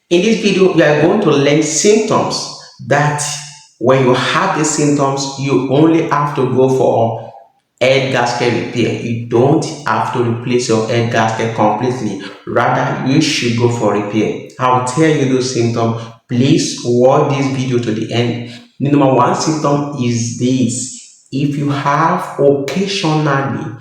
In this video, we are going to learn symptoms that when you have the symptoms, you only have to go for air gasket repair. You don't have to replace your air gasket completely. Rather, you should go for repair. I'll tell you those symptoms. Please watch this video to the end. The number one symptom is this. If you have occasionally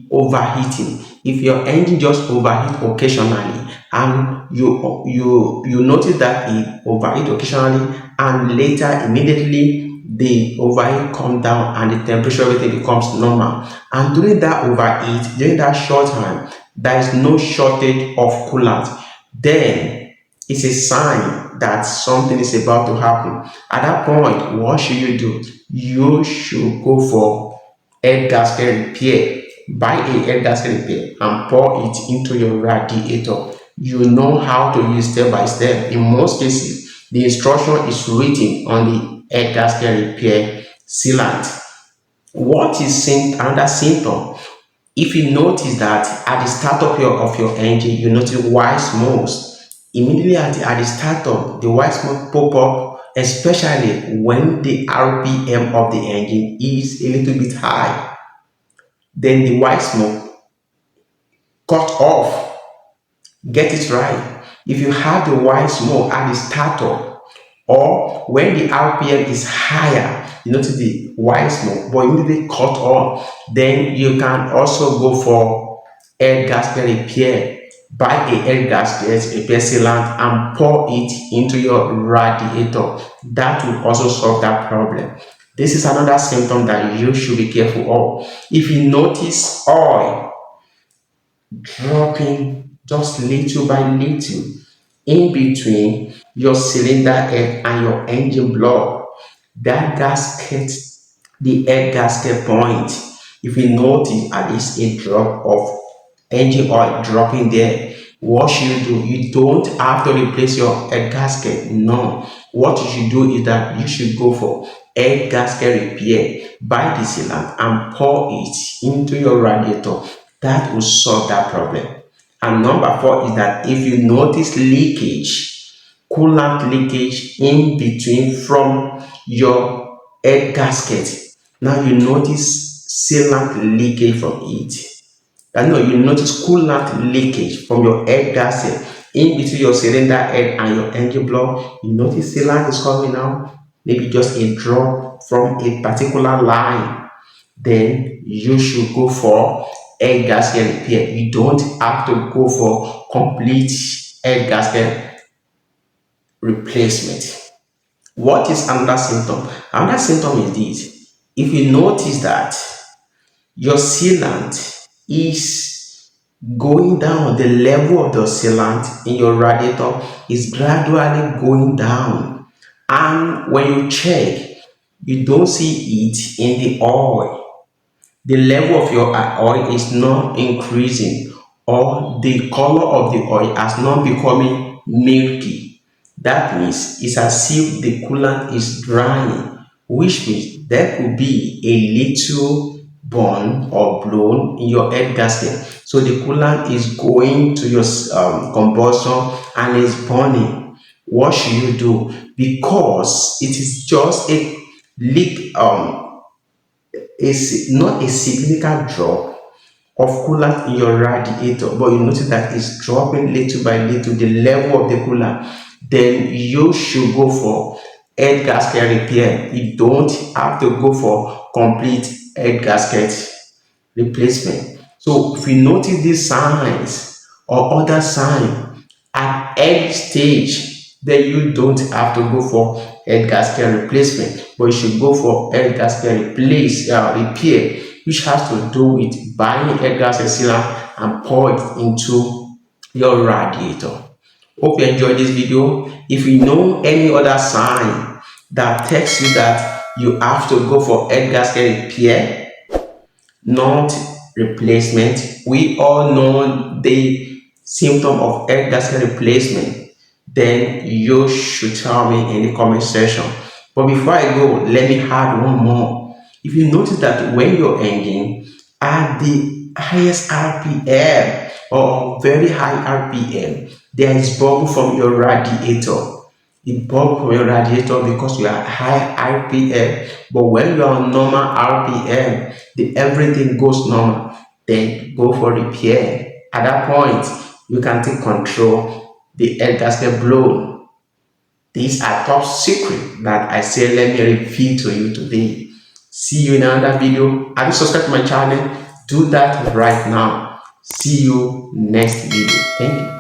overheating, if your engine just overheat occasionally and you notice that it overheat occasionally and later immediately the overheat come down and the temperature everything becomes normal, and during that overheat, during that short time, there is no shortage of coolant, then it's a sign that something is about to happen. At that point, what should you do? You should go for air gasket repair. Buy a air gasket repair and pour it into your radiator. You know how to use step by step. In most cases, the instruction is written on the air gasket repair sealant. What is another symptom? If you notice that at the start of your engine, you notice white smoke. Immediately at the startup, the white smoke pop up, especially when the RPM of the engine is a little bit high. Then the white smoke cut off. Get it right. If you have the white smoke at the startup or when the RPM is higher, you notice the white smoke, but immediately cut off, then you can also go for air gasket repair. Buy a air gasket repair sealant and pour it into your radiator. That will also solve that problem. This is another symptom that you should be careful of. If you notice oil dropping just little by little in between your cylinder head and your engine block, that gasket, the air gasket point, if you notice at least a drop of engine oil dropping there, what should you do? You don't have to replace your air gasket. No, what you should do is that you should go for air gasket repair. Buy the sealant and pour it into your radiator. That will solve that problem. And number four is that if you notice leakage, coolant leakage in between from your air gasket, now you notice sealant leakage from it. I know you notice coolant leakage from your air gasket in between your cylinder head and your engine block. You notice sealant is coming out, maybe just a drop from a particular line. Then you should go for air gasket repair. You don't have to go for complete air gasket replacement. What is another symptom? Another symptom is this. If you notice that your sealant is going down, the level of the sealant in your radiator is gradually going down, and when you check, you don't see it in the oil. The level of your oil is not increasing, or the color of the oil has not becoming milky. That means it's as if the coolant is drying, which means there could be a little burn or blown in your head gasket. So the coolant is going to your combustion and is burning. What should you do? Because it is just a leak, not a significant drop of coolant in your radiator, but you notice that it's dropping little by little the level of the coolant, then you should go for head gasket repair. You don't have to go for complete head gasket replacement. So if you notice these signs or other sign at early stage, then you don't have to go for head gasket replacement, but you should go for head gasket repair, which has to do with buying head gasket sealant and pour it into your radiator. Hope you enjoyed this video. If you know any other sign that tells you that you have to go for head gasket repair, not replacement. We all know the symptom of air gasket replacement. Then you should tell me in the comment section. But before I go, let me add one more. If you notice that when your engine at the highest RPM or very high RPM, there is bubble from your radiator. It bubble from your radiator because you are high RPM. But when you are on normal RPM, everything goes normal. Then go for repair. At that point, you can take control. The air gasket blown. These are top secret that I say let me reveal to you today. See you in another video. Have you subscribed to my channel? Do that right now. See you next video. Thank you.